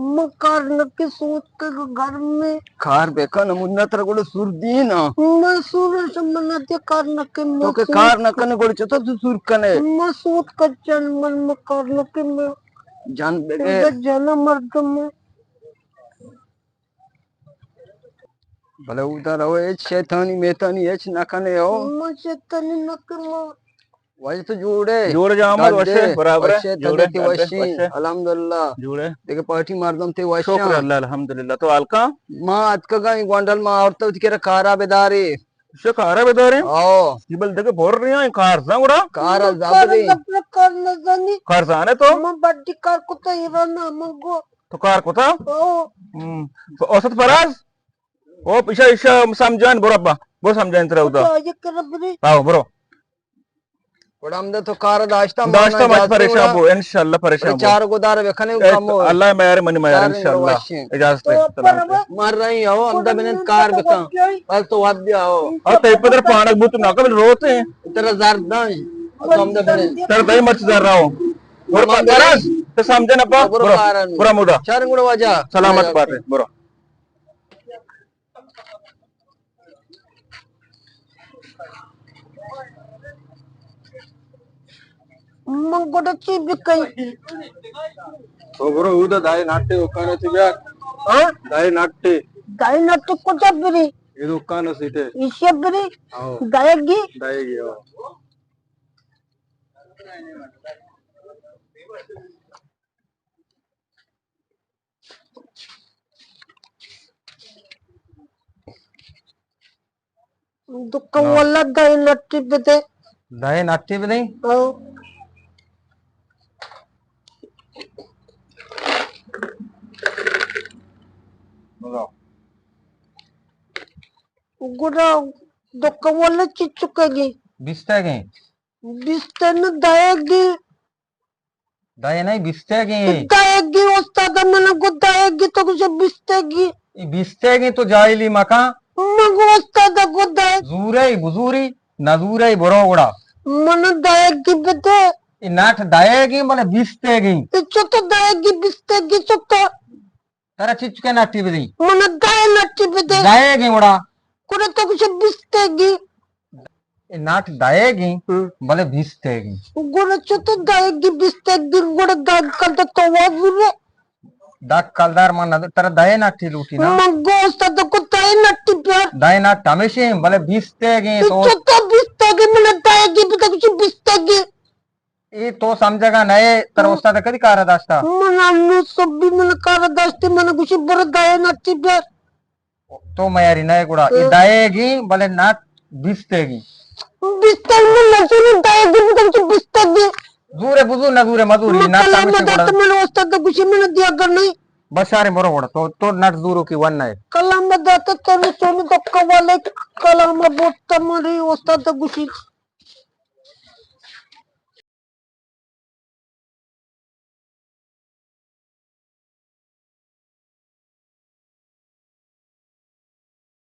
मकार नक्की सोच के घर में कार बेका न मुन्ना तर गोड़ सुरदी ना मसूर समनते कार नक्की तो के कार न कने गोड़ चतो तू सुर कने मसूद का जन्म मकार नक्की में जान बेके जन्म मर्द में भले उधर हो ए शैतानी मेतानी एच न कने हो मुझे तनी नक्की वैसे तो जोड़े जोड़ जामल वशे बराबर है जोड़े वशी अल्हम्दुलिल्लाह जोड़े देखे पार्टी मारदम ते वशा शुक्र अल्लाह अल्हम्दुलिल्लाह तो अलका मां आज का गाय गोंडल मां औरत के कारा बेदारी शे कारा बेदारे आओ जिबल देखे बोल रही हैं कार संगड़ा कार जाबरी कार न जानी कार जाने तो मैं बड्डी कार को तो इराना मंगो तो कार को था ओ तो औसत फराज ओ पिछा इशा समझान बरोब्बा वो समझान तेरा उदा ये कर बरे आओ बरो बड़ा हमदे तो कार दाश्ता दाश्ता मत परेशान हो इंशाल्लाह परेशान हो चार गोदार वेखने काम हो अल्लाह मेरे मन में यार इंशाल्लाह इजाजत है मार रही हो हमदा मैंने कार बेका बस तो वाद दिया हो और ते पदर पाणक बुत ना कब रोते हैं तेरा जरदा तो हमदा मैंने तेरा दई मच जा रहा हूं और फराज तो समझे ना पूरा मुदा चार गुड़ वजह सलामत बात है बरो मंगोड़ा चीज भी कहीं ओ बरो उदा दाई नाट्य ओकाने तिब्या हां दाई नाट्य को जबरी ಇದು ಉಕ್ಕಾನ ಸೀಟೆ इशबरी गायगी दाएगी दुख वाला दाई नट्टी पे नहीं गुड़ा दुख वाला चिचुकेगी बिस्तेगी बिस्ते न दाएगी दाए नहीं बिस्तेगी दाएगी उस्ताद मैंने को दाएगी तो कुछ बिस्तेगी बिस्तेगी तो जाइली मका मगो उस्ताद को दाए जूरे बुजूरी नजूरे बरोगड़ा मन दाएगी बेटे नाठ दाएगी मतलब बिस्तेगी तो दाएगी बिस्तेगी तो तेरा चिचुके नाटी बदी मन दाए नाटी बेटे दाएगी बड़ा कुछ तो कुछ बिस्तेगी नाट दाएगी भले बिस्तेगी गुड़ तो दाएगी बिस्तेगी गुड़ दाग कर तो वाजुरे दाग कलदार मन तेरा दाए नाटी लूटी ना मगो उस्ताद को दाए नाटी प्यार दाए नाट हमेशा भले बिस्तेगी तो बिस्तेगी मन दाएगी भी कुछ बिस्तेगी ये तो समझेगा नए तेरा उस्ताद कदी कार दास्ता मन अन्नु सब भी मन कार दास्ते मन कुछ बर दाए नाटी प्यार तो मयारी नए गुड़ा ये दाएगी भले नाट बिस्तेगी बिस्तेगी मन नजूरी दाएगी भी कुछ बिस्तेगी जूरे बुजू नजूरे मजूरी नाट हमेशा गुड़ा मन उस्ताद कुछ मन दिया कर नहीं बसारे बरो गुड़ा तो नाट जूरो की वन है कलम दाते तो सोनी तो कवाले कलम बोट तमरी उस्ताद कुछ